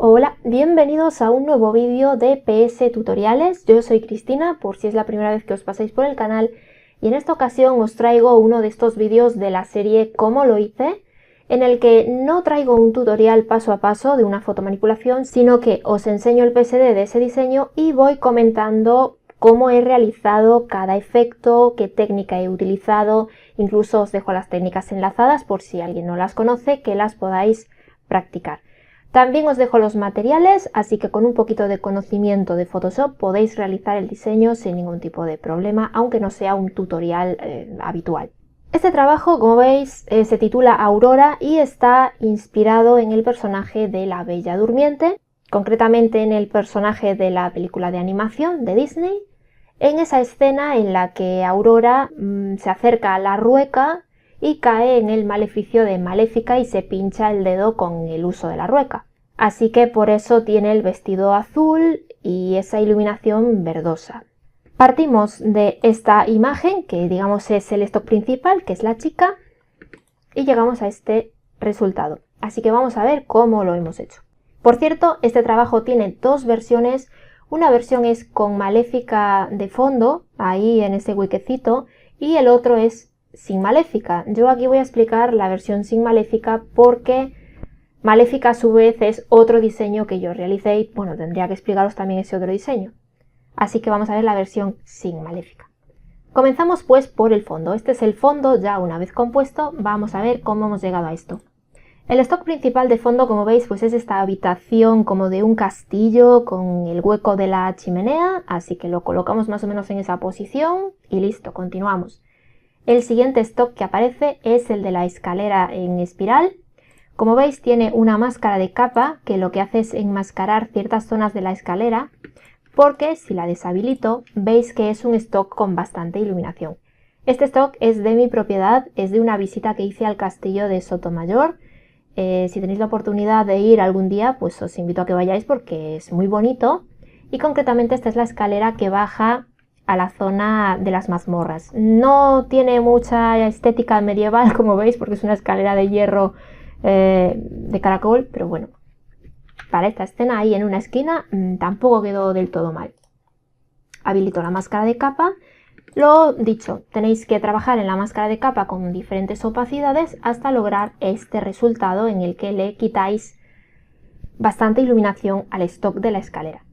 Hola, bienvenidos a un nuevo vídeo de PS Tutoriales. Yo soy Cristina, por si es la primera vez que os pasáis por el canal, y en esta ocasión os traigo uno de estos vídeos de la serie Cómo lo hice, en el que no traigo un tutorial paso a paso de una fotomanipulación, sino que os enseño el PSD de ese diseño y voy comentando cómo he realizado cada efecto, qué técnica he utilizado, incluso os dejo las técnicas enlazadas por si alguien no las conoce, que las podáis practicar. También os dejo los materiales, así que con un poquito de conocimiento de Photoshop podéis realizar el diseño sin ningún tipo de problema, aunque no sea un tutorial habitual. Este trabajo, como veis, se titula Aurora y está inspirado en el personaje de la Bella Durmiente, concretamente en el personaje de la película de animación de Disney, en esa escena en la que Aurora se acerca a la rueca y cae en el maleficio de Maléfica y se pincha el dedo con el uso de la rueca. Así que por eso tiene el vestido azul y esa iluminación verdosa. Partimos de esta imagen, que digamos es el stock principal, que es la chica, y llegamos a este resultado. Así que vamos a ver cómo lo hemos hecho. Por cierto, este trabajo tiene dos versiones. Una versión es con Maléfica de fondo, ahí en ese huequecito, y el otro es sin Maléfica. Yo aquí voy a explicar la versión sin Maléfica porque Maléfica a su vez es otro diseño que yo realicé y bueno, tendría que explicaros también ese otro diseño. Así que vamos a ver la versión sin Maléfica. Comenzamos pues por el fondo. Este es el fondo ya una vez compuesto. Vamos a ver cómo hemos llegado a esto. El stock principal de fondo, como veis, pues es esta habitación como de un castillo con el hueco de la chimenea, así que lo colocamos más o menos en esa posición y listo, continuamos. El siguiente stock que aparece es el de la escalera en espiral. Como veis, tiene una máscara de capa que lo que hace es enmascarar ciertas zonas de la escalera, porque si la deshabilito, veis que es un stock con bastante iluminación. Este stock es de mi propiedad, es de una visita que hice al castillo de Sotomayor. Si tenéis la oportunidad de ir algún día, pues os invito a que vayáis porque es muy bonito. Y concretamente esta es la escalera que baja a la zona de las mazmorras. No tiene mucha estética medieval, como veis, porque es una escalera de hierro de caracol, pero bueno, para esta escena ahí en una esquina tampoco quedó del todo mal. Habilito la máscara de capa. Lo dicho, tenéis que trabajar en la máscara de capa con diferentes opacidades hasta lograr este resultado en el que le quitáis bastante iluminación al stock de la escalera.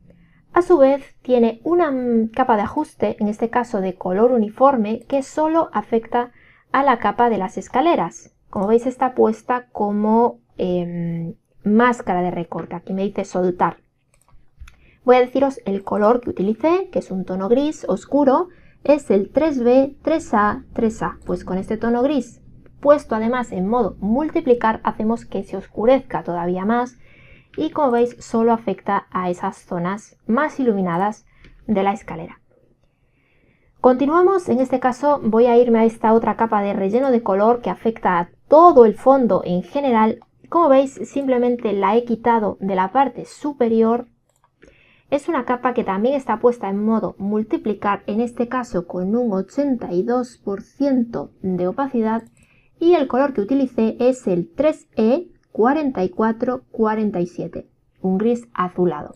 A su vez tiene una capa de ajuste, en este caso de color uniforme, que solo afecta a la capa de las escaleras. Como veis está puesta como máscara de recorte, aquí me dice soltar. Voy a deciros el color que utilicé, que es un tono gris oscuro, es el 3B, 3A, 3A. Pues con este tono gris, puesto además en modo multiplicar, hacemos que se oscurezca todavía más y como veis solo afecta a esas zonas más iluminadas de la escalera. Continuamos, en este caso voy a irme a esta otra capa de relleno de color que afecta a todo el fondo en general. Como veis, simplemente la he quitado de la parte superior. Es una capa que también está puesta en modo multiplicar, en este caso con un 82% de opacidad, y el color que utilicé es el 3E 4447, un gris azulado.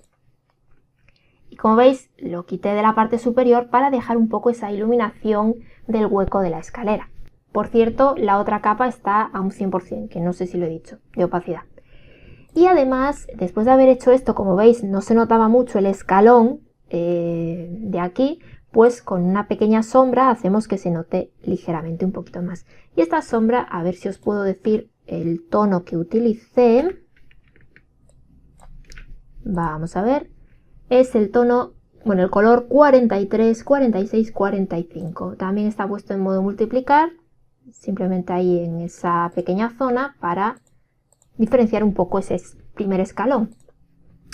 Y como veis, lo quité de la parte superior para dejar un poco esa iluminación del hueco de la escalera. Por cierto, la otra capa está a un 100%, que no sé si lo he dicho, de opacidad. Y además, después de haber hecho esto, como veis, no se notaba mucho el escalón de aquí, pues con una pequeña sombra hacemos que se note ligeramente un poquito más. Y esta sombra, a ver si os puedo decir el tono que utilicé. Vamos a ver. Es el tono, bueno, el color 43, 46, 45. También está puesto en modo multiplicar, simplemente ahí en esa pequeña zona para diferenciar un poco ese primer escalón.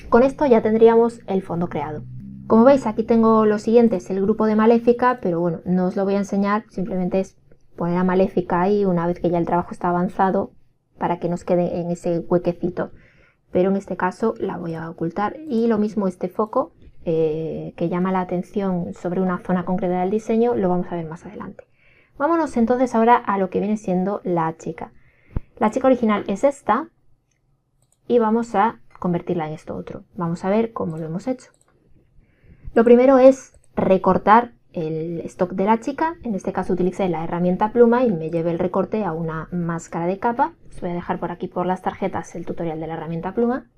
Con esto ya tendríamos el fondo creado. Como veis, aquí tengo lo siguiente, es el grupo de Maléfica, pero bueno, no os lo voy a enseñar, simplemente es poner a Maléfica ahí una vez que ya el trabajo está avanzado para que nos quede en ese huequecito. Pero en este caso la voy a ocultar. Y lo mismo este foco que llama la atención sobre una zona concreta del diseño, lo vamos a ver más adelante. Vámonos entonces ahora a lo que viene siendo la chica. La chica original es esta y vamos a convertirla en esto otro. Vamos a ver cómo lo hemos hecho. Lo primero es recortar el stock de la chica. En este caso utilicé la herramienta pluma y me llevé el recorte a una máscara de capa. Os voy a dejar por aquí por las tarjetas el tutorial de la herramienta pluma.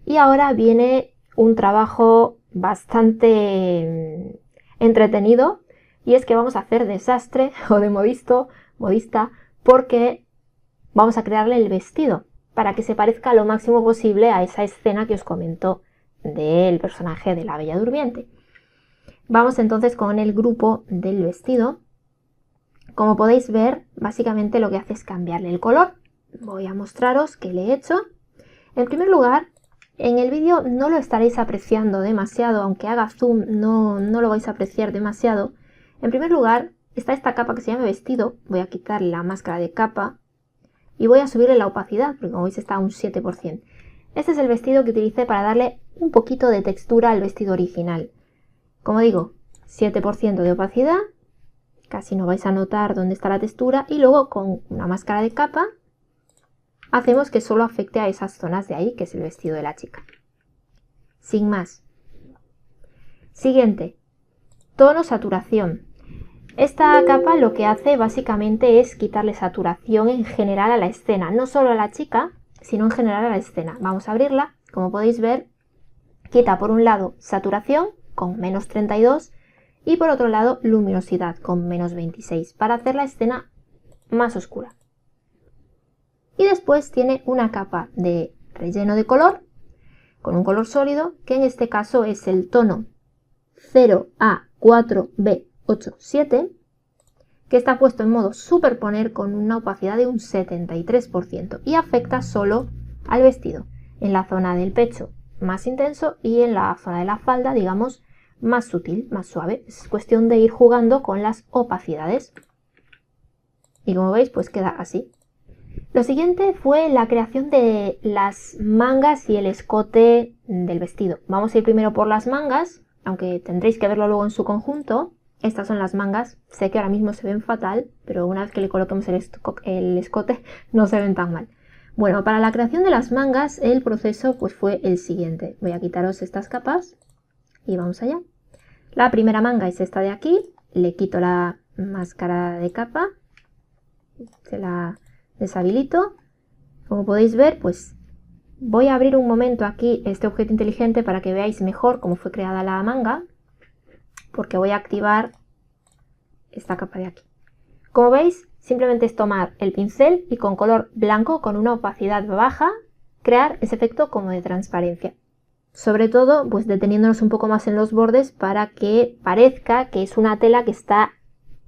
Y ahora viene un trabajo bastante entretenido, y es que vamos a hacer desastre o de modista, porque vamos a crearle el vestido para que se parezca lo máximo posible a esa escena que os comento del personaje de la Bella Durmiente. Vamos entonces con el grupo del vestido. Como podéis ver, básicamente lo que hace es cambiarle el color. Voy a mostraros qué le he hecho. En primer lugar, en el vídeo no lo estaréis apreciando demasiado, aunque haga zoom no lo vais a apreciar demasiado. En primer lugar, está esta capa que se llama vestido. Voy a quitar la máscara de capa y voy a subirle la opacidad, porque como veis está a un 7%. Este es el vestido que utilicé para darle un poquito de textura al vestido original. Como digo, 7% de opacidad, casi no vais a notar dónde está la textura, y luego con una máscara de capa hacemos que solo afecte a esas zonas de ahí, que es el vestido de la chica. Sin más. Siguiente, tono saturación. Esta capa lo que hace básicamente es quitarle saturación en general a la escena, no solo a la chica, sino en general a la escena. Vamos a abrirla. Como podéis ver, quita por un lado saturación con menos 32 y por otro lado luminosidad con menos 26 para hacer la escena más oscura. Y después tiene una capa de relleno de color con un color sólido, que en este caso es el tono 0A4B87, que está puesto en modo superponer con una opacidad de un 73% y afecta solo al vestido, en la zona del pecho más intenso y en la zona de la falda, digamos, más sutil, más suave. Es cuestión de ir jugando con las opacidades. Y como veis, pues queda así. Lo siguiente fue la creación de las mangas y el escote del vestido. Vamos a ir primero por las mangas, aunque tendréis que verlo luego en su conjunto. Estas son las mangas. Sé que ahora mismo se ven fatal, pero una vez que le coloquemos el escote no se ven tan mal. Bueno, para la creación de las mangas el proceso pues fue el siguiente. Voy a quitaros estas capas y vamos allá. La primera manga es esta de aquí. Le quito la máscara de capa. Se la deshabilito. Como podéis ver, pues voy a abrir un momento aquí este objeto inteligente para que veáis mejor cómo fue creada la manga, porque voy a activar esta capa de aquí. Como veis, simplemente es tomar el pincel y con color blanco, con una opacidad baja, crear ese efecto como de transparencia. Sobre todo, pues deteniéndonos un poco más en los bordes para que parezca que es una tela que está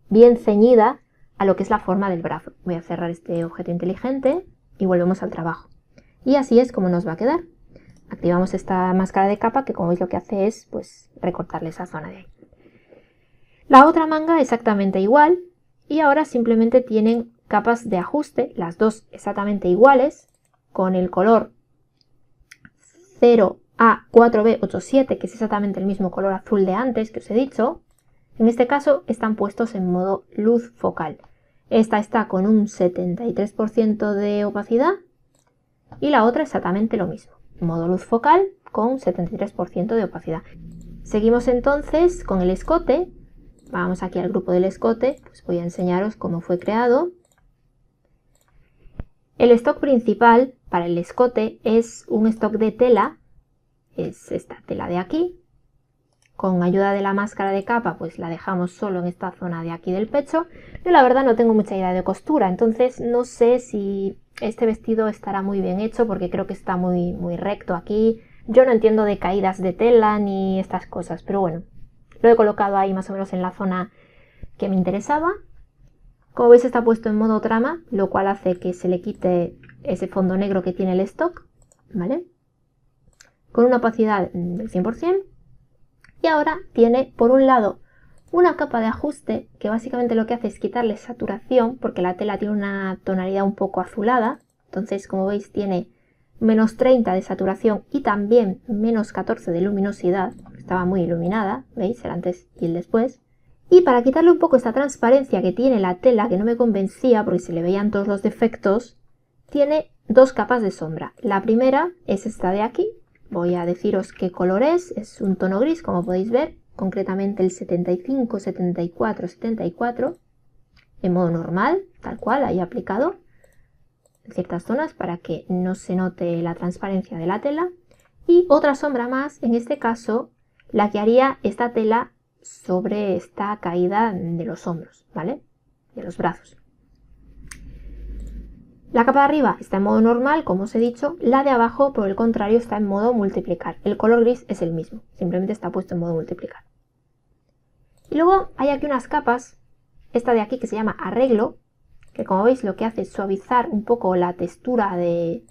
bien ceñida a lo que es la forma del brazo. Voy a cerrar este objeto inteligente y volvemos al trabajo. Y así es como nos va a quedar. Activamos esta máscara de capa que, como veis, lo que hace es pues recortarle esa zona de ahí. La otra manga exactamente igual, y ahora simplemente tienen capas de ajuste, las dos exactamente iguales, con el color 0A4B87, que es exactamente el mismo color azul de antes que os he dicho. En este caso están puestos en modo luz focal. Esta está con un 73% de opacidad y la otra exactamente lo mismo, modo luz focal con 73% de opacidad. Seguimos entonces con el escote. Vamos aquí al grupo del escote, pues voy a enseñaros cómo fue creado. El stock principal para el escote es un stock de tela, es esta tela de aquí. Con ayuda de la máscara de capa, pues la dejamos solo en esta zona de aquí del pecho. Yo la verdad no tengo mucha idea de costura, entonces no sé si este vestido estará muy bien hecho, porque creo que está muy recto aquí. Yo no entiendo de caídas de tela ni estas cosas, pero bueno, lo he colocado ahí más o menos en la zona que me interesaba. Como veis, está puesto en modo trama, lo cual hace que se le quite ese fondo negro que tiene el stock, ¿vale? Con una opacidad del 100%. Y ahora tiene, por un lado, una capa de ajuste que básicamente lo que hace es quitarle saturación, porque la tela tiene una tonalidad un poco azulada. Entonces, como veis, tiene menos 30 de saturación y también menos 14 de luminosidad. Estaba muy iluminada, ¿veis? El antes y el después. Y para quitarle un poco esta transparencia que tiene la tela, que no me convencía porque se le veían todos los defectos, tiene dos capas de sombra. La primera es esta de aquí. Voy a deciros qué color es un tono gris, como podéis ver, concretamente el 75, 74, 74, en modo normal, tal cual, ahí aplicado en ciertas zonas para que no se note la transparencia de la tela. Y otra sombra más, en este caso, la que haría esta tela sobre esta caída de los hombros, ¿vale? De los brazos. La capa de arriba está en modo normal, como os he dicho. La de abajo, por el contrario, está en modo multiplicar. El color gris es el mismo, simplemente está puesto en modo multiplicar. Y luego hay aquí unas capas, esta de aquí que se llama arreglo, que como veis lo que hace es suavizar un poco la textura del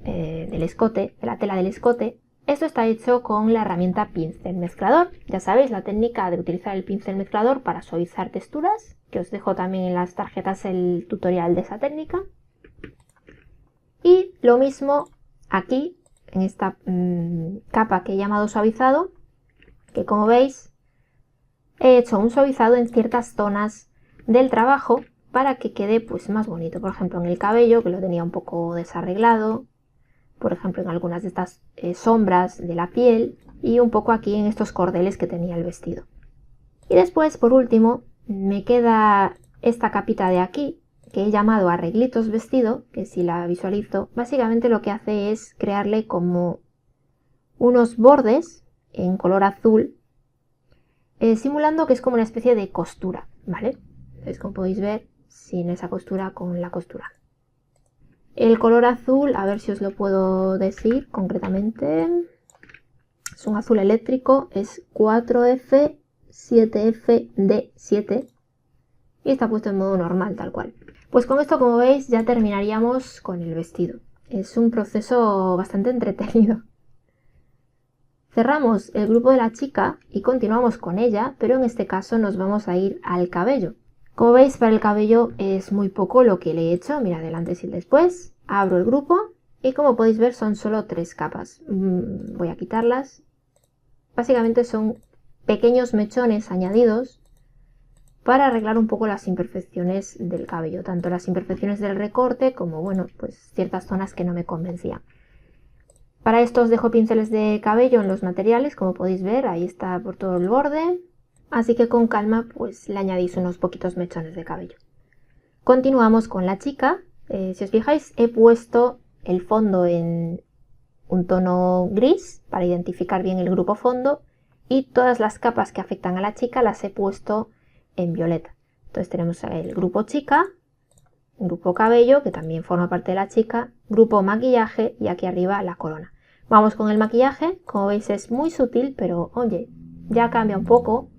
escote, de la tela del escote. Esto está hecho con la herramienta pincel mezclador. Ya sabéis la técnica de utilizar el pincel mezclador para suavizar texturas, que os dejo también en las tarjetas el tutorial de esa técnica. Y lo mismo aquí, en esta capa que he llamado suavizado, que como veis he hecho un suavizado en ciertas zonas del trabajo para que quede pues más bonito. Por ejemplo, en el cabello, que lo tenía un poco desarreglado. Por ejemplo, en algunas de estas sombras de la piel y un poco aquí en estos cordeles que tenía el vestido. Y después, por último, me queda esta capita de aquí, que he llamado arreglitos vestido, que si la visualizo, básicamente lo que hace es crearle como unos bordes en color azul, simulando que es como una especie de costura, ¿vale? Entonces, como podéis ver, sin esa costura, con la costura. El color azul, a ver si os lo puedo decir concretamente, es un azul eléctrico, es 4F7FD7 y está puesto en modo normal, tal cual. Pues con esto, como veis, ya terminaríamos con el vestido. Es un proceso bastante entretenido. Cerramos el grupo de la chica y continuamos con ella, pero en este caso nos vamos a ir al cabello. Como veis, para el cabello es muy poco lo que le he hecho. Mira, el antes y el después. Abro el grupo y como podéis ver son solo 3 capas. Voy a quitarlas. Básicamente son pequeños mechones añadidos para arreglar un poco las imperfecciones del cabello. Tanto las imperfecciones del recorte como, bueno, pues ciertas zonas que no me convencían. Para esto os dejo pinceles de cabello en los materiales, como podéis ver. Ahí está por todo el borde. Así que con calma pues le añadís unos poquitos mechones de cabello. Continuamos con la chica. Si os fijáis, he puesto el fondo en un tono gris para identificar bien el grupo fondo y todas las capas que afectan a la chica las he puesto en violeta. Entonces tenemos el grupo chica, grupo cabello, que también forma parte de la chica, grupo maquillaje y aquí arriba la corona. Vamos con el maquillaje. Como veis es muy sutil, pero oye, ya cambia un poco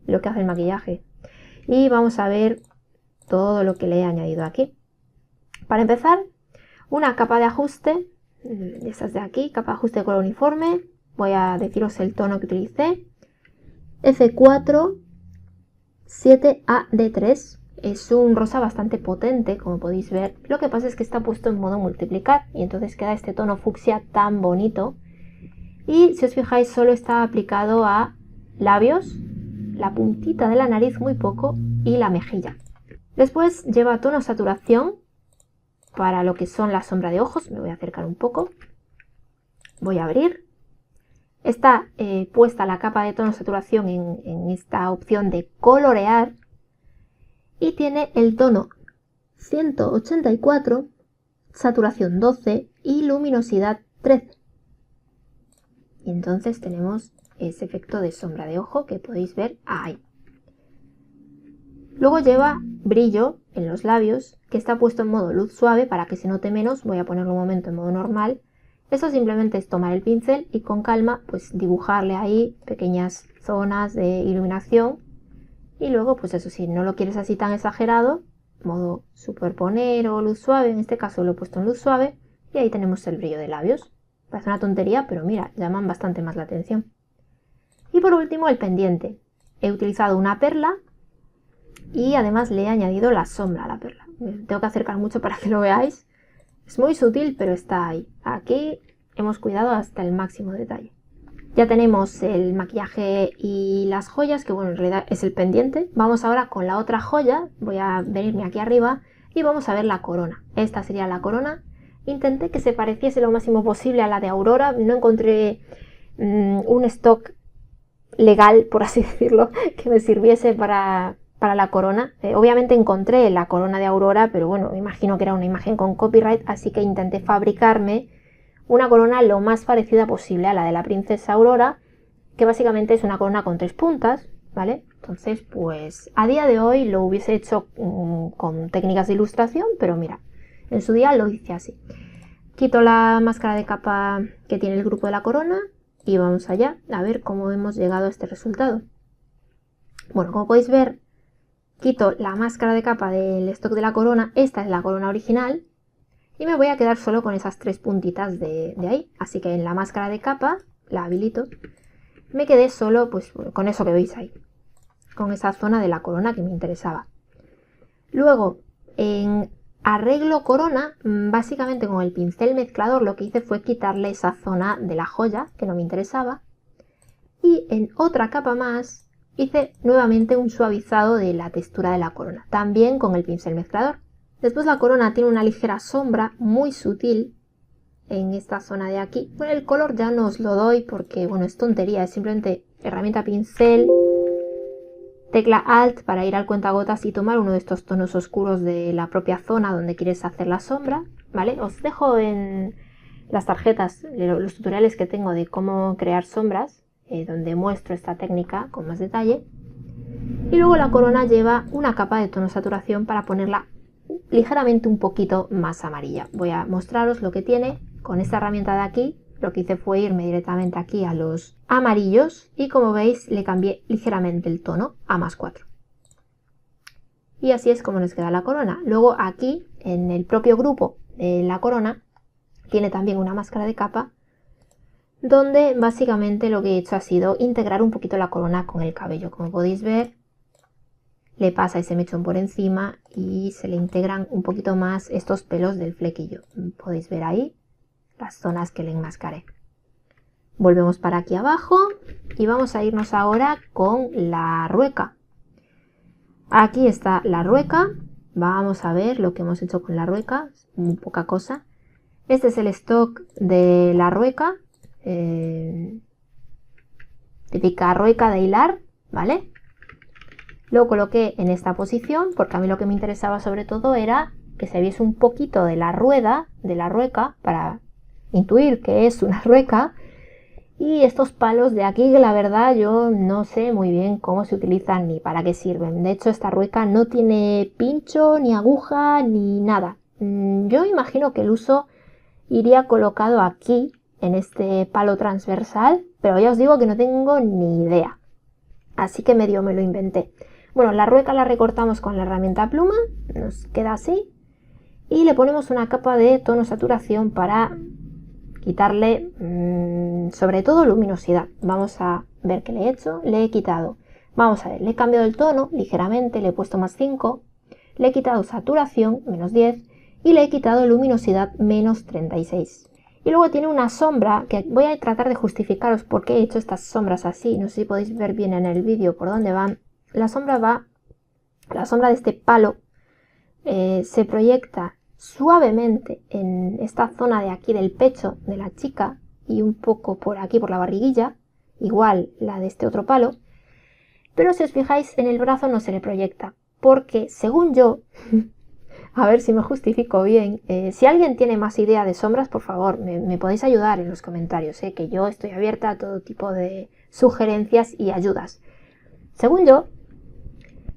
lo que hace el maquillaje. Y vamos a ver todo lo que le he añadido aquí. Para empezar, una capa de ajuste, estas de aquí, capa de ajuste de color uniforme. Voy a deciros el tono que utilicé. F4 7AD3. Es un rosa bastante potente, como podéis ver. Lo que pasa es que está puesto en modo multiplicar y entonces queda este tono fucsia tan bonito. Y si os fijáis, solo está aplicado a labios, la puntita de la nariz muy poco y la mejilla. Después lleva tono saturación para lo que son la sombra de ojos. Me voy a acercar un poco. Voy a abrir. Está puesta la capa de tono saturación en esta opción de colorear y tiene el tono 184, saturación 12 y luminosidad 13. Y entonces tenemos ese efecto de sombra de ojo que podéis ver ahí. Luego lleva brillo en los labios, que está puesto en modo luz suave para que se note menos. Voy a ponerlo un momento en modo normal. Esto simplemente es tomar el pincel y con calma pues dibujarle ahí pequeñas zonas de iluminación. Y luego, pues eso, si no lo quieres así tan exagerado, modo superponer o luz suave, en este caso lo he puesto en luz suave, y ahí tenemos el brillo de labios. Parece una tontería, pero mira, llaman bastante más la atención. Y por último, el pendiente. He utilizado una perla y además le he añadido la sombra a la perla. Me tengo que acercar mucho para que lo veáis. Es muy sutil, pero está ahí. Aquí hemos cuidado hasta el máximo detalle. Ya tenemos el maquillaje y las joyas, que bueno, en realidad es el pendiente. Vamos ahora con la otra joya. Voy a venirme aquí arriba. Y vamos a ver la corona. Esta sería la corona. Intenté que se pareciese lo máximo posible a la de Aurora. No encontré un stock legal, por así decirlo, que me sirviese para la corona. Obviamente encontré la corona de Aurora, pero bueno, me imagino que era una imagen con copyright, así que intenté fabricarme una corona lo más parecida posible a la de la princesa Aurora, que básicamente es una corona con 3 puntas, ¿vale? Entonces, pues a día de hoy lo hubiese hecho con técnicas de ilustración, pero mira, en su día lo hice así. Quito la máscara de capa que tiene el grupo de la corona y vamos allá a ver cómo hemos llegado a este resultado. Bueno, como podéis ver, quito la máscara de capa del stock de la corona. Esta es la corona original y me voy a quedar solo con esas 3 puntitas de ahí. Así que en la máscara de capa, la habilito, me quedé solo pues con eso que veis ahí, con esa zona de la corona que me interesaba. Luego, en arreglo corona, básicamente con el pincel mezclador lo que hice fue quitarle esa zona de la joya que no me interesaba. Y en otra capa más hice nuevamente un suavizado de la textura de la corona, también con el pincel mezclador. Después la corona tiene una ligera sombra muy sutil en esta zona de aquí. Bueno, el color ya no os lo doy porque, bueno, es tontería, es simplemente herramienta pincel, tecla Alt para ir al cuentagotas y tomar uno de estos tonos oscuros de la propia zona donde quieres hacer la sombra, ¿vale? Os dejo en las tarjetas los tutoriales que tengo de cómo crear sombras, donde muestro esta técnica con más detalle. Y luego la corona lleva una capa de tono saturación para ponerla ligeramente un poquito más amarilla. Voy a mostraros lo que tiene con esta herramienta de aquí. Lo que hice fue irme directamente aquí a los amarillos y como veis le cambié ligeramente el tono a +4. Y así es como nos queda la corona. Luego aquí en el propio grupo de la corona tiene también una máscara de capa donde básicamente lo que he hecho ha sido integrar un poquito la corona con el cabello. Como podéis ver, le pasa ese mechón por encima y se le integran un poquito más estos pelos del flequillo. Podéis ver ahí las zonas que le enmascaré. Volvemos para aquí abajo y vamos a irnos ahora con la rueca. Aquí está la rueca. Vamos a ver lo que hemos hecho con la rueca. Muy poca cosa. Este es el stock de la rueca. Típica rueca de hilar, ¿vale? Lo coloqué en esta posición porque a mí lo que me interesaba sobre todo era que se viese un poquito de la rueda de la rueca para intuir que es una rueca. Y estos palos de aquí, que la verdad yo no sé muy bien cómo se utilizan ni para qué sirven. De hecho, esta rueca no tiene pincho, ni aguja, ni nada. Yo imagino que el uso iría colocado aquí, en este palo transversal, pero ya os digo que no tengo ni idea. Así que medio me lo inventé. Bueno, la rueca la recortamos con la herramienta pluma, nos queda así. Y le ponemos una capa de tono saturación para quitarle sobre todo luminosidad. Vamos a ver qué le he hecho. Le he quitado, vamos a ver, le he cambiado el tono ligeramente, le he puesto +5, le he quitado saturación, -10, y le he quitado luminosidad, -36. Y luego tiene una sombra que voy a tratar de justificaros por qué he hecho estas sombras así. No sé si podéis ver bien en el vídeo por dónde van. La sombra de este palo se proyecta suavemente en esta zona de aquí del pecho de la chica y un poco por aquí por la barriguilla, igual la de este otro palo, pero si os fijáis en el brazo no se le proyecta, porque según yo, a ver si me justifico bien, si alguien tiene más idea de sombras, por favor, me podéis ayudar en los comentarios, que yo estoy abierta a todo tipo de sugerencias y ayudas. Según yo,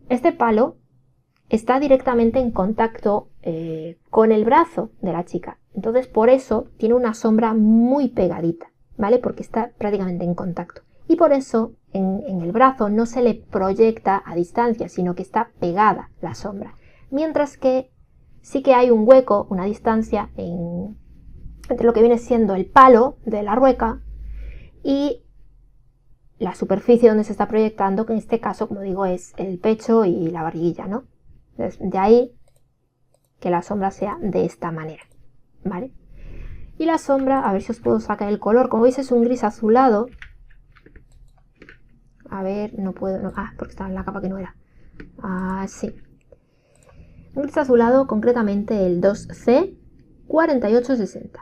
este palo está directamente en contacto con el brazo de la chica. Entonces, por eso tiene una sombra muy pegadita, ¿vale? Porque está prácticamente en contacto. Y por eso en el brazo no se le proyecta a distancia, sino que está pegada la sombra. Mientras que sí que hay un hueco, una distancia entre lo que viene siendo el palo de la rueca y la superficie donde se está proyectando, que en este caso, como digo, es el pecho y la barriguilla, ¿no? Entonces, de ahí que la sombra sea de esta manera, ¿vale? Y la sombra, a ver si os puedo sacar el color, como veis es un gris azulado. A ver, no puedo, no, porque estaba en la capa que no era. Sí. un gris azulado, concretamente el 2C4860.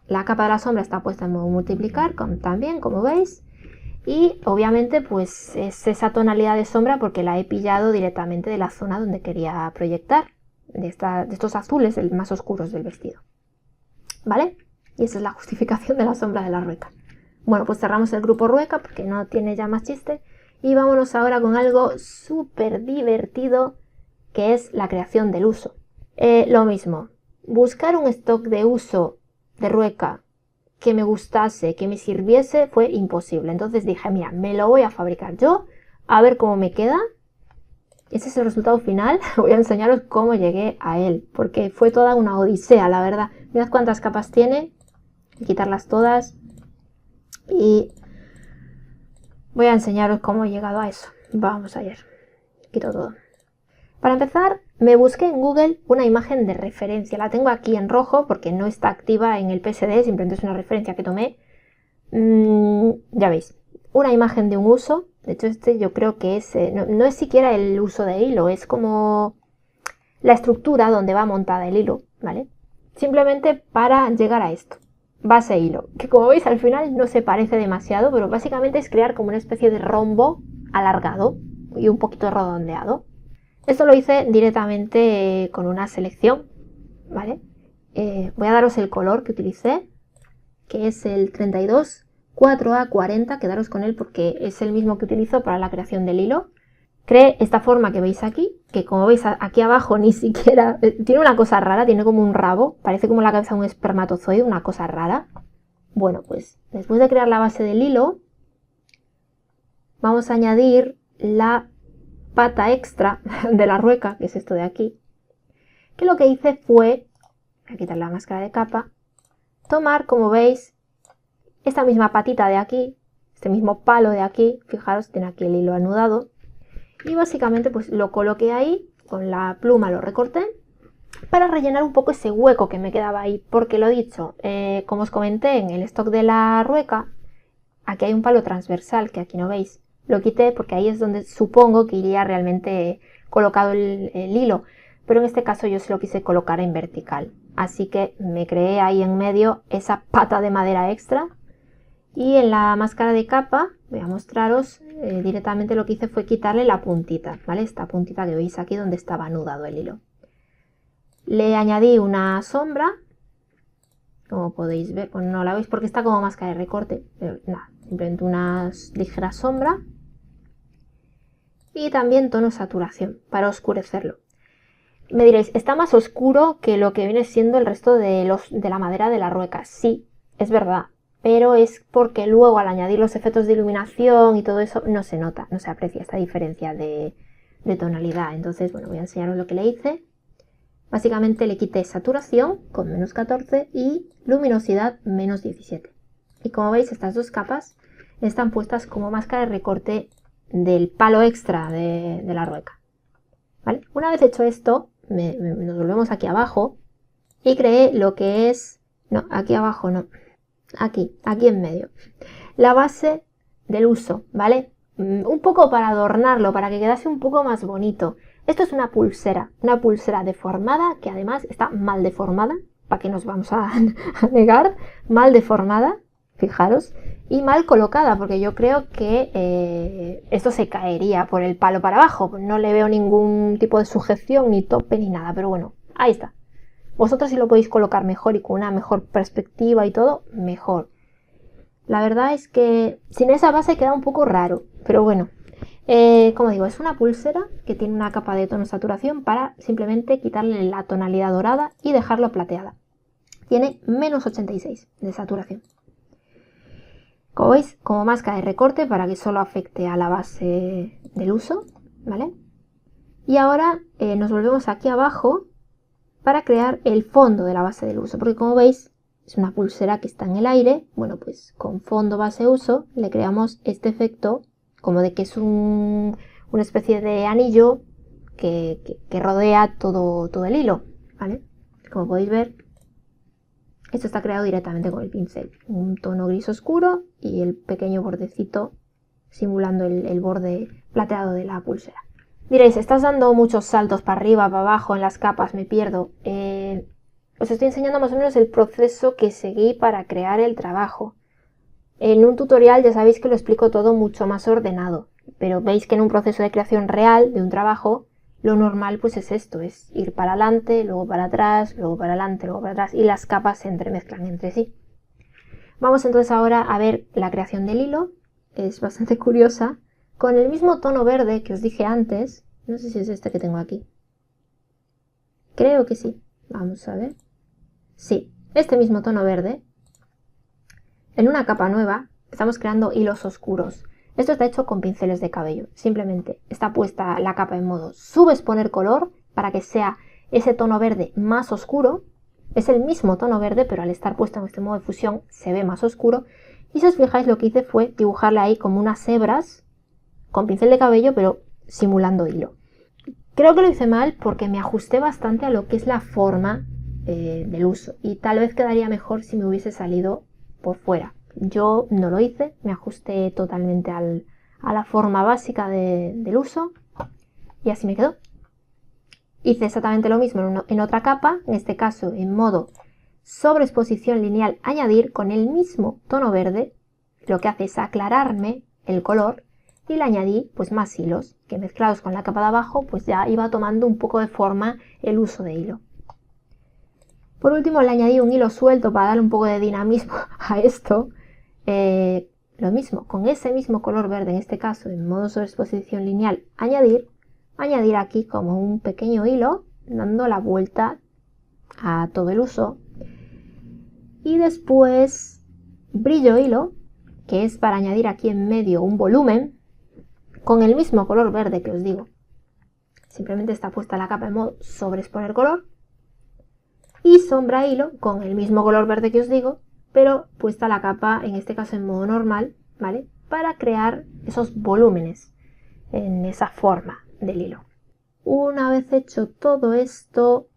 La capa de la sombra está puesta en modo multiplicar, también, como veis. Y obviamente pues es esa tonalidad de sombra porque la he pillado directamente de la zona donde quería proyectar, de estos azules más oscuros del vestido. ¿Vale? Y esa es la justificación de la sombra de la rueca. Bueno, pues cerramos el grupo rueca porque no tiene ya más chiste. Y vámonos ahora con algo súper divertido, que es la creación del uso. Lo mismo, buscar un stock de uso de rueca que me gustase, que me sirviese, fue imposible. Entonces dije, mira, me lo voy a fabricar yo, a ver cómo me queda. Ese es el resultado final. Voy a enseñaros cómo llegué a él, porque fue toda una odisea, la verdad. Mirad cuántas capas tiene, voy a quitarlas todas y voy a enseñaros cómo he llegado a eso. Vamos a ver, quito todo. Para empezar, me busqué en Google una imagen de referencia. La tengo aquí en rojo porque no está activa en el PSD, simplemente es una referencia que tomé. Ya veis, una imagen de un uso. De hecho, este yo creo que es, no es siquiera el uso de hilo, es como la estructura donde va montada el hilo, ¿vale? Simplemente para llegar a esto. Base hilo, que como veis al final no se parece demasiado, pero básicamente es crear como una especie de rombo alargado y un poquito redondeado. Esto lo hice directamente con una selección, ¿vale? Voy a daros el color que utilicé, que es el 32 4A40, quedaros con él porque es el mismo que utilizo para la creación del hilo. Creé esta forma que veis aquí, que como veis aquí abajo ni siquiera... tiene una cosa rara, tiene como un rabo, parece como la cabeza de un espermatozoide, una cosa rara. Bueno, pues después de crear la base del hilo, vamos a añadir la pata extra de la rueca, que es esto de aquí, que lo que hice fue, voy a quitar la máscara de capa, tomar, como veis, esta misma patita de aquí, este mismo palo de aquí, fijaros, tiene aquí el hilo anudado, y básicamente pues lo coloqué ahí, con la pluma lo recorté, para rellenar un poco ese hueco que me quedaba ahí, porque lo dicho, como os comenté en el stock de la rueca, aquí hay un palo transversal, que aquí no veis. Lo quité porque ahí es donde supongo que iría realmente colocado el hilo, pero en este caso yo se lo quise colocar en vertical. Así que me creé ahí en medio esa pata de madera extra y en la máscara de capa, voy a mostraros, directamente lo que hice fue quitarle la puntita, ¿vale? Esta puntita que veis aquí donde estaba anudado el hilo. Le añadí una sombra, como podéis ver, bueno, no la veis porque está como máscara de recorte, pero nada, simplemente una ligera sombra. Y también tono saturación, para oscurecerlo. Me diréis, está más oscuro que lo que viene siendo el resto de la madera de la rueca. Sí, es verdad, pero es porque luego al añadir los efectos de iluminación y todo eso no se nota, no se aprecia esta diferencia de tonalidad. Entonces, bueno, voy a enseñaros lo que le hice. Básicamente le quité saturación con menos 14 y luminosidad menos 17. Y como veis, estas dos capas están puestas como máscara de recorte del palo extra de la rueca. ¿Vale? Una vez hecho esto, nos volvemos aquí abajo y creé lo que es... No, aquí abajo no. Aquí en medio. La base del uso, ¿vale? Un poco para adornarlo, para que quedase un poco más bonito. Esto es una pulsera deformada, que además está mal deformada, ¿para qué nos vamos a negar? Mal deformada, fijaros, y mal colocada, porque yo creo que esto se caería por el palo para abajo. No le veo ningún tipo de sujeción, ni tope, ni nada, pero bueno, ahí está. Vosotros si lo podéis colocar mejor y con una mejor perspectiva y todo, mejor. La verdad es que sin esa base queda un poco raro, pero bueno. Como digo, es una pulsera que tiene una capa de tono saturación para simplemente quitarle la tonalidad dorada y dejarlo plateada. Tiene menos 86 de saturación. Como veis, como máscara de recorte para que solo afecte a la base del uso, ¿vale? Y ahora nos volvemos aquí abajo para crear el fondo de la base del uso, porque como veis es una pulsera que está en el aire. Bueno, pues con fondo base uso le creamos este efecto como de que es una especie de anillo que rodea todo el hilo, ¿vale? Como podéis ver, esto está creado directamente con el pincel. Un tono gris oscuro y el pequeño bordecito simulando el borde plateado de la pulsera. Diréis, estás dando muchos saltos para arriba, para abajo, en las capas, me pierdo. Os estoy enseñando más o menos el proceso que seguí para crear el trabajo. En un tutorial ya sabéis que lo explico todo mucho más ordenado, pero veis que en un proceso de creación real de un trabajo, lo normal pues es esto, es ir para adelante, luego para atrás, luego para adelante, luego para atrás, y las capas se entremezclan entre sí. Vamos entonces ahora a ver la creación del hilo, es bastante curiosa, con el mismo tono verde que os dije antes, no sé si es este que tengo aquí. Creo que sí, vamos a ver. Sí, este mismo tono verde. En una capa nueva estamos creando hilos oscuros. Esto está hecho con pinceles de cabello. Simplemente está puesta la capa en modo subexponer color para que sea ese tono verde más oscuro. Es el mismo tono verde, pero al estar puesto en este modo de fusión se ve más oscuro. Y si os fijáis, lo que hice fue dibujarle ahí como unas hebras con pincel de cabello, pero simulando hilo. Creo que lo hice mal porque me ajusté bastante a lo que es la forma del uso. Y tal vez quedaría mejor si me hubiese salido por fuera. Yo no lo hice, me ajusté totalmente a la forma básica del uso y así me quedó. Hice exactamente lo mismo en otra capa, en este caso en modo sobreexposición lineal añadir con el mismo tono verde. Lo que hace es aclararme el color y le añadí pues más hilos que mezclados con la capa de abajo pues ya iba tomando un poco de forma el uso de hilo. Por último le añadí un hilo suelto para darle un poco de dinamismo a esto. Lo mismo, con ese mismo color verde, en este caso en modo sobreexposición lineal, añadir aquí como un pequeño hilo, dando la vuelta a todo el uso. Y después brillo hilo, que es para añadir aquí en medio un volumen, con el mismo color verde que os digo. Simplemente está puesta la capa en modo sobreexponer color. Y sombra hilo, con el mismo color verde que os digo, pero puesta la capa, en este caso en modo normal, ¿vale? Para crear esos volúmenes en esa forma del hilo. Una vez hecho todo esto,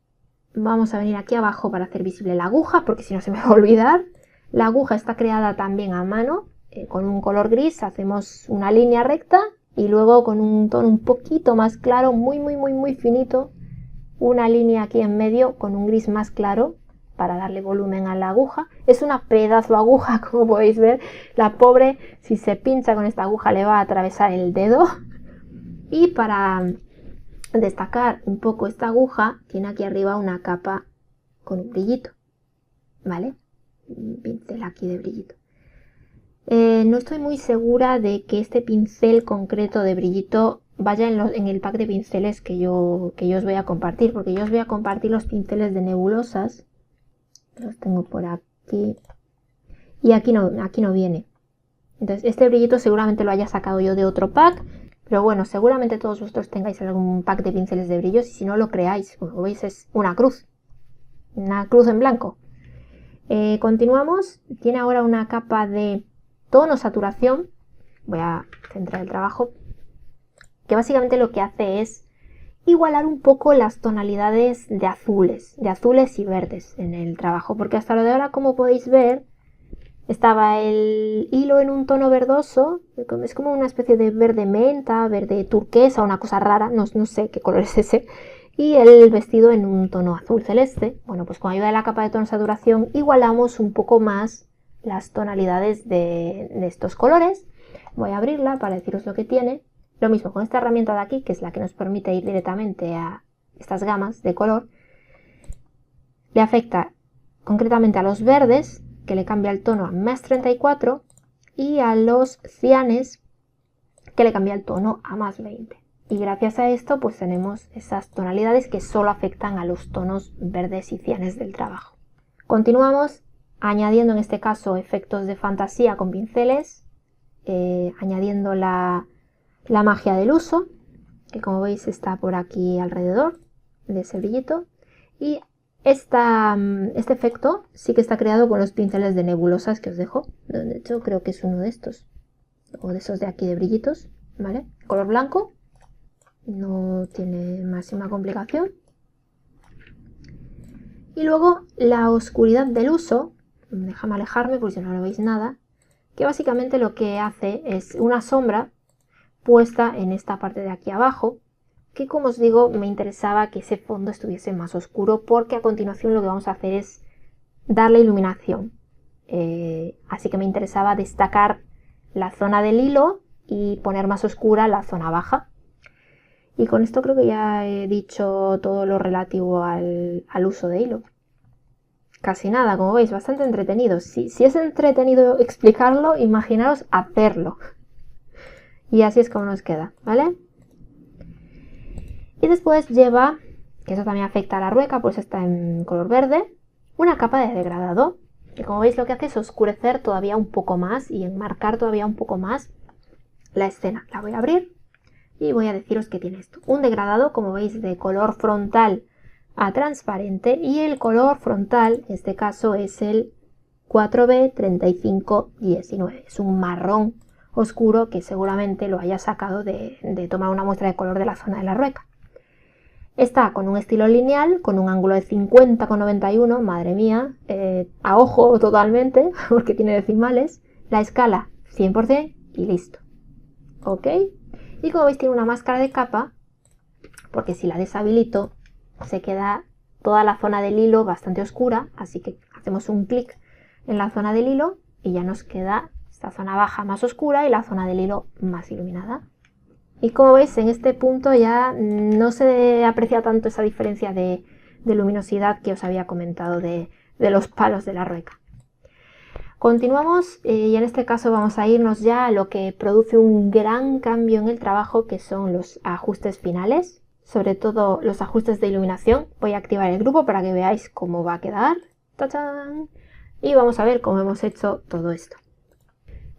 vamos a venir aquí abajo para hacer visible la aguja, porque si no se me va a olvidar. La aguja está creada también a mano, con un color gris, hacemos una línea recta y luego con un tono un poquito más claro, muy finito, una línea aquí en medio con un gris más claro, para darle volumen a la aguja. Es una pedazo de aguja, como podéis ver. La pobre, si se pincha con esta aguja, le va a atravesar el dedo. Y para destacar un poco esta aguja, tiene aquí arriba una capa con un brillito, ¿vale? Un pincel aquí de brillito. No estoy muy segura de que este pincel concreto de brillito vaya en el pack de pinceles que yo os voy a compartir, porque yo os voy a compartir los pinceles de nebulosas. Los tengo por aquí. Y aquí no viene. Entonces este brillito seguramente lo haya sacado yo de otro pack. Pero bueno, seguramente todos vosotros tengáis algún pack de pinceles de brillos. Y si no lo creáis, como veis es una cruz. Una cruz en blanco. Continuamos. Tiene ahora una capa de tono saturación. Voy a centrar el trabajo. Que básicamente lo que hace es igualar un poco las tonalidades de azules y verdes en el trabajo, porque hasta lo de ahora, como podéis ver, estaba el hilo en un tono verdoso, es como una especie de verde menta, verde turquesa, una cosa rara, no sé qué color es ese, y el vestido en un tono azul celeste. Bueno, pues con ayuda de la capa de tono saturación igualamos un poco más las tonalidades de estos colores. Voy a abrirla para deciros lo que tiene. Lo mismo con esta herramienta de aquí, que es la que nos permite ir directamente a estas gamas de color. Le afecta concretamente a los verdes, que le cambia el tono a más 34, y a los cianes, que le cambia el tono a más 20. Y gracias a esto pues tenemos esas tonalidades que solo afectan a los tonos verdes y cianes del trabajo. Continuamos añadiendo en este caso efectos de fantasía con pinceles, añadiendo la magia del uso, que como veis está por aquí alrededor de ese brillito. Y este efecto sí que está creado con los pinceles de nebulosas que os dejo. De hecho creo que es uno de estos, o de esos de aquí de brillitos, ¿vale? Color blanco, no tiene máxima complicación. Y luego la oscuridad del uso, déjame alejarme porque si no veis nada, que básicamente lo que hace es una sombra puesta en esta parte de aquí abajo, que, como os digo, me interesaba que ese fondo estuviese más oscuro, porque a continuación lo que vamos a hacer es darle iluminación. Así que me interesaba destacar la zona del hilo y poner más oscura la zona baja. Y con esto creo que ya he dicho todo lo relativo al uso de hilo. Casi nada, como veis, bastante entretenido. Si es entretenido explicarlo, imaginaros hacerlo. Y así es como nos queda, ¿vale? Y después lleva, que eso también afecta a la rueca, pues está en color verde, una capa de degradado. Que como veis lo que hace es oscurecer todavía un poco más y enmarcar todavía un poco más la escena. La voy a abrir y voy a deciros que tiene esto. Un degradado, como veis, de color frontal a transparente, y el color frontal, en este caso, es el 4B3519. Es un marrón oscuro que seguramente lo haya sacado de tomar una muestra de color de la zona de la rueca. Está con un estilo lineal, con un ángulo de 50,91, madre mía, a ojo totalmente, porque tiene decimales, la escala 100% y listo. ¿Ok? Y como veis tiene una máscara de capa, porque si la deshabilito se queda toda la zona del hilo bastante oscura, así que hacemos un clic en la zona del hilo y ya nos queda esta zona baja más oscura y la zona del hilo más iluminada. Y como veis, en este punto ya no se aprecia tanto esa diferencia de luminosidad que os había comentado de los palos de la rueca. Continuamos y en este caso vamos a irnos ya a lo que produce un gran cambio en el trabajo, que son los ajustes finales, sobre todo los ajustes de iluminación. Voy a activar el grupo para que veáis cómo va a quedar. ¡Tachán! Y vamos a ver cómo hemos hecho todo esto.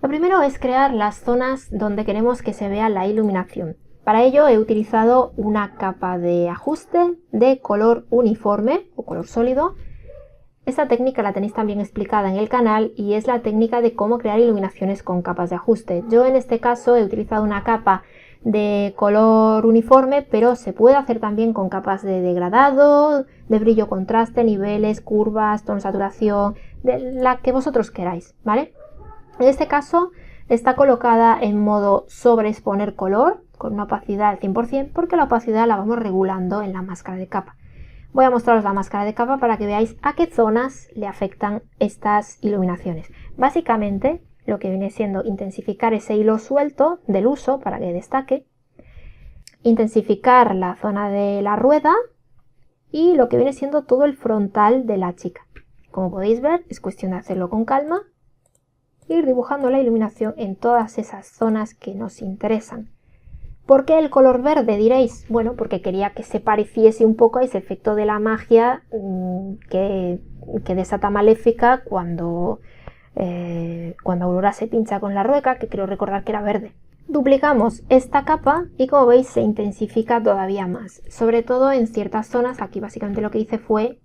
Lo primero es crear las zonas donde queremos que se vea la iluminación. Para ello he utilizado una capa de ajuste de color uniforme o color sólido. Esta técnica la tenéis también explicada en el canal y es la técnica de cómo crear iluminaciones con capas de ajuste. Yo en este caso he utilizado una capa de color uniforme, pero se puede hacer también con capas de degradado, de brillo contraste, niveles, curvas, tono saturación, de la que vosotros queráis, ¿vale? En este caso está colocada en modo sobreexponer color con una opacidad al 100%, porque la opacidad la vamos regulando en la máscara de capa. Voy a mostraros la máscara de capa para que veáis a qué zonas le afectan estas iluminaciones. Básicamente lo que viene siendo intensificar ese hilo suelto del uso para que destaque, intensificar la zona de la rueda y lo que viene siendo todo el frontal de la chica. Como podéis ver, es cuestión de hacerlo con calma, ir dibujando la iluminación en todas esas zonas que nos interesan. ¿Por qué el color verde? Diréis. Bueno, porque quería que se pareciese un poco a ese efecto de la magia que desata Maléfica cuando Aurora se pincha con la rueca, que creo recordar que era verde. Duplicamos esta capa y como veis se intensifica todavía más, sobre todo en ciertas zonas. Aquí básicamente lo que hice fue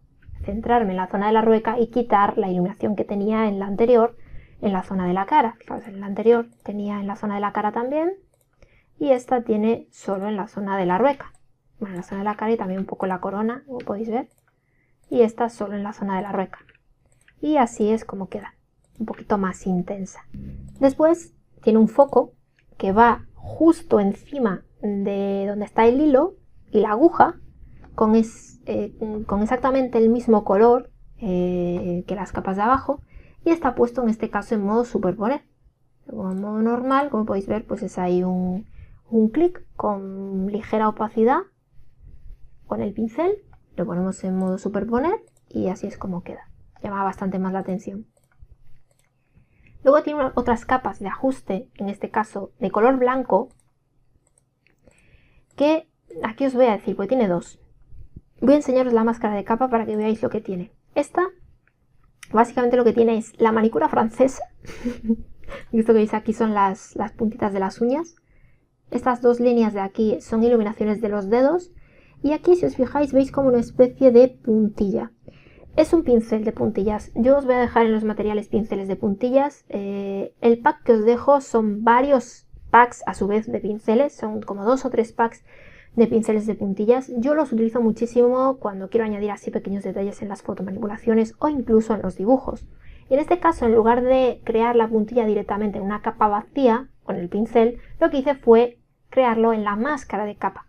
centrarme en la zona de la rueca y quitar la iluminación que tenía en la anterior en la zona de la cara. Fijaos, en la anterior tenía en la zona de la cara también, y esta tiene solo en la zona de la rueca. Bueno, en la zona de la cara y también un poco la corona, como podéis ver, y esta solo en la zona de la rueca. Y así es como queda, un poquito más intensa. Después tiene un foco que va justo encima de donde está el hilo y la aguja, con exactamente el mismo color que las capas de abajo, y está puesto en este caso en modo superponer. En modo normal, como podéis ver, pues es ahí un clic con ligera opacidad con el pincel, lo ponemos en modo superponer y así es como queda. Llama bastante más la atención. Luego tiene otras capas de ajuste, en este caso de color blanco, que aquí os voy a decir, pues tiene dos. Voy a enseñaros la máscara de capa para que veáis lo que tiene. Esta, básicamente lo que tiene es la manicura francesa. Esto que veis aquí son las puntitas de las uñas. Estas dos líneas de aquí son iluminaciones de los dedos. Y aquí, si os fijáis, veis como una especie de puntilla. Es un pincel de puntillas. Yo os voy a dejar en los materiales pinceles de puntillas. El pack que os dejo son varios packs a su vez de pinceles. Son como 2 o 3 packs de pinceles de puntillas. Yo los utilizo muchísimo cuando quiero añadir así pequeños detalles en las fotomanipulaciones o incluso en los dibujos. Y en este caso, en lugar de crear la puntilla directamente en una capa vacía con el pincel, lo que hice fue crearlo en la máscara de capa.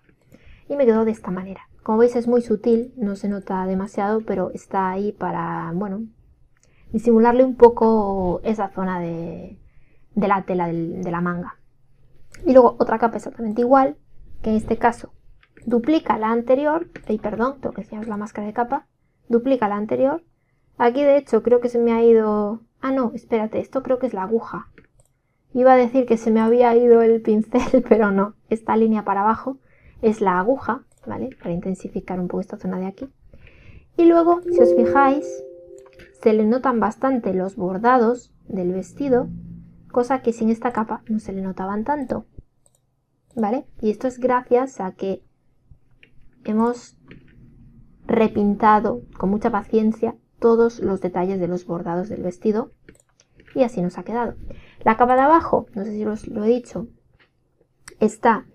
y me quedó de esta manera. Como veis es muy sutil, no se nota demasiado, pero está ahí para, bueno, disimularle un poco esa zona de la tela de la manga. Y luego otra capa exactamente igual, que en este caso duplica la anterior, perdón, tengo que enseñaros la máscara de capa, duplica la anterior. Aquí de hecho creo que se me ha ido, no, espérate, esto creo que es la aguja. Iba a decir que se me había ido el pincel, pero no, esta línea para abajo es la aguja, ¿vale? Para intensificar un poco esta zona de aquí. Y luego, si os fijáis, se le notan bastante los bordados del vestido, cosa que sin esta capa no se le notaban tanto, ¿vale? Y esto es gracias a que hemos repintado con mucha paciencia todos los detalles de los bordados del vestido y así nos ha quedado. La capa de abajo, no sé si os lo he dicho, está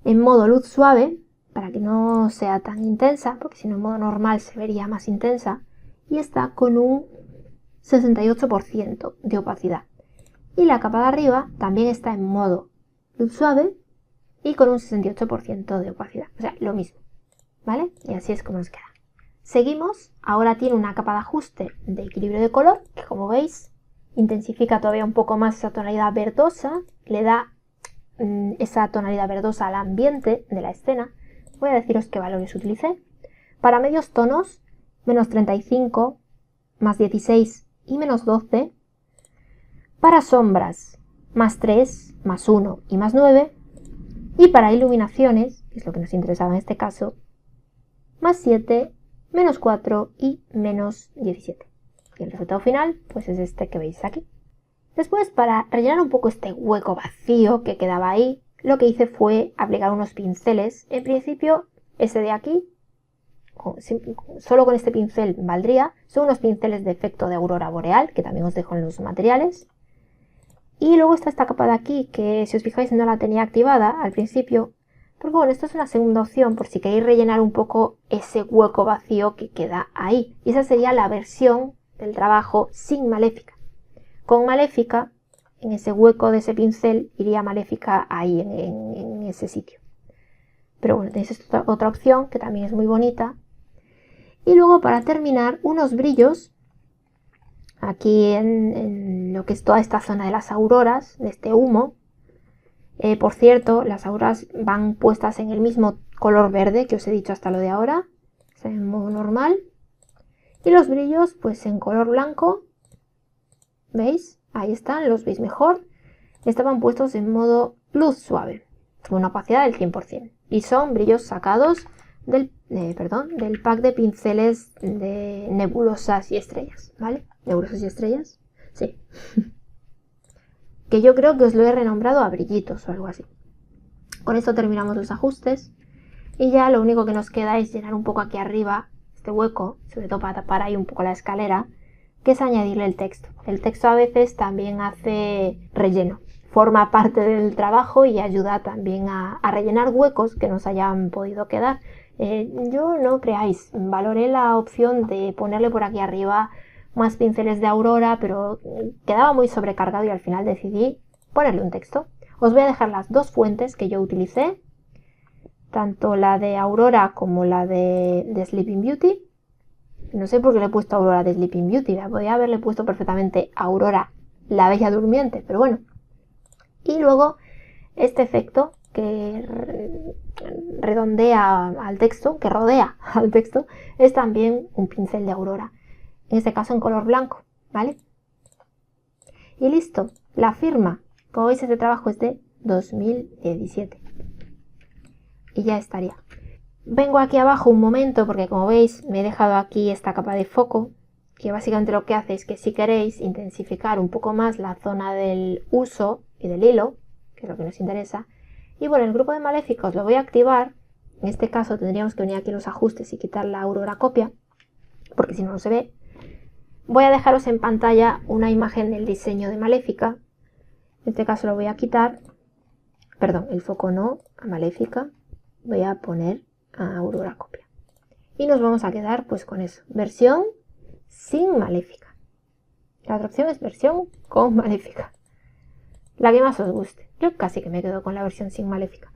en modo luz suave para que no sea tan intensa, porque si no en modo normal se vería más intensa, y está con un 68% de opacidad. Y la capa de arriba también está en modo luz suave y con un 68% de opacidad, o sea, lo mismo, ¿vale? Y así es como nos queda. Seguimos, ahora tiene una capa de ajuste de equilibrio de color, que como veis intensifica todavía un poco más esa tonalidad verdosa, le da esa tonalidad verdosa al ambiente de la escena. Voy a deciros qué valores utilicé. Para medios tonos, menos 35, más 16 y menos 12. Para sombras, más 3, más 1 y más 9. Y para iluminaciones, que es lo que nos interesaba en este caso, más 7, menos 4 y menos 17. Y el resultado final, pues es este que veis aquí. Después, para rellenar un poco este hueco vacío que quedaba ahí, lo que hice fue aplicar unos pinceles. En principio, ese de aquí, solo con este pincel valdría. Son unos pinceles de efecto de aurora boreal, que también os dejo en los materiales. Y luego está esta capa de aquí, que si os fijáis no la tenía activada al principio. Porque bueno, esto es una segunda opción por si queréis rellenar un poco ese hueco vacío que queda ahí. Y esa sería la versión del trabajo sin Maléfica. Con Maléfica, en ese hueco de ese pincel, iría Maléfica ahí en ese sitio. Pero bueno, tenéis esta otra opción que también es muy bonita. Y luego para terminar, unos brillos. Aquí en lo que es toda esta zona de las auroras, de este humo. Por cierto, las auroras van puestas en el mismo color verde que os he dicho hasta lo de ahora. En modo normal. Y los brillos, pues en color blanco. ¿Veis? Ahí están, los veis mejor. Estaban puestos en modo luz suave, con una opacidad del 100%. Y son brillos sacados del pack de pinceles de nebulosas y estrellas, ¿vale? ¿Nebulosas y estrellas? Sí. Que yo creo que os lo he renombrado a brillitos o algo así. Con esto terminamos los ajustes. Y ya lo único que nos queda es llenar un poco aquí arriba este hueco, sobre todo para tapar ahí un poco la escalera, que es añadirle el texto. El texto a veces también hace relleno, forma parte del trabajo y ayuda también a rellenar huecos que nos hayan podido quedar. Yo no creáis, valoré la opción de ponerle por aquí arriba más pinceles de aurora, pero quedaba muy sobrecargado y al final decidí ponerle un texto. Os voy a dejar las dos fuentes que yo utilicé, tanto la de Aurora como la de Sleeping Beauty. No sé por qué le he puesto Aurora de Sleeping Beauty, podría haberle puesto perfectamente Aurora la Bella Durmiente, pero bueno. Y luego este efecto que redondea al texto, que rodea al texto, es también un pincel de Aurora, en este caso en color blanco, ¿vale? Y listo, la firma, como veis este trabajo es de 2017 y ya estaría. Vengo aquí abajo un momento porque como veis me he dejado aquí esta capa de foco, que básicamente lo que hace es que si queréis intensificar un poco más la zona del uso y del hilo, que es lo que nos interesa, y bueno, el grupo de maléficos lo voy a activar. En este caso tendríamos que venir aquí a los ajustes y quitar la aurora copia, porque si no, no se ve. Voy a dejaros en pantalla una imagen del diseño de Maléfica. En este caso lo voy a quitar, perdón, el foco no, a Maléfica, voy a poner a aurora copia. Y nos vamos a quedar pues con eso, versión sin Maléfica. La otra opción es versión con Maléfica. La que más os guste. Yo casi que me quedo con la versión sin Maléfica.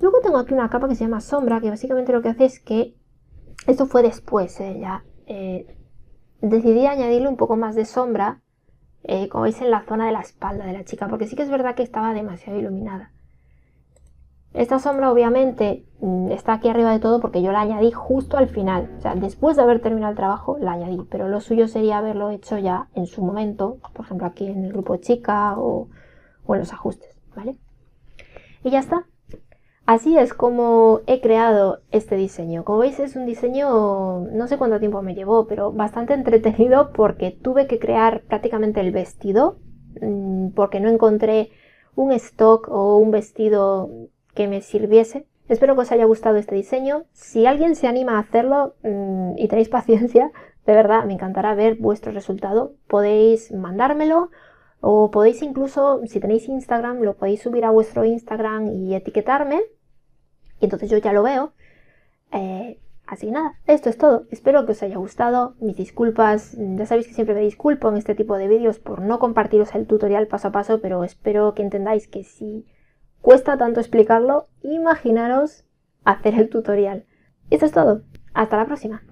Luego tengo aquí una capa que se llama sombra, que básicamente lo que hace es que, esto fue después, decidí añadirle un poco más de sombra, como veis en la zona de la espalda de la chica, porque sí que es verdad que estaba demasiado iluminada. Esta sombra obviamente está aquí arriba de todo porque yo la añadí justo al final, o sea, después de haber terminado el trabajo la añadí, pero lo suyo sería haberlo hecho ya en su momento, por ejemplo aquí en el grupo chica o en los ajustes, ¿vale? Y ya está. Así es como he creado este diseño. Como veis es un diseño, no sé cuánto tiempo me llevó, pero bastante entretenido porque tuve que crear prácticamente el vestido, porque no encontré un stock o un vestido que me sirviese. Espero que os haya gustado este diseño. Si alguien se anima a hacerlo y tenéis paciencia, de verdad me encantará ver vuestro resultado. Podéis mandármelo o podéis incluso, si tenéis Instagram, lo podéis subir a vuestro Instagram y etiquetarme. Y entonces yo ya lo veo. Así que nada, esto es todo. Espero que os haya gustado. Mis disculpas, ya sabéis que siempre me disculpo en este tipo de vídeos por no compartiros el tutorial paso a paso, pero espero que entendáis que si cuesta tanto explicarlo, imaginaros hacer el tutorial. Esto es todo. Hasta la próxima.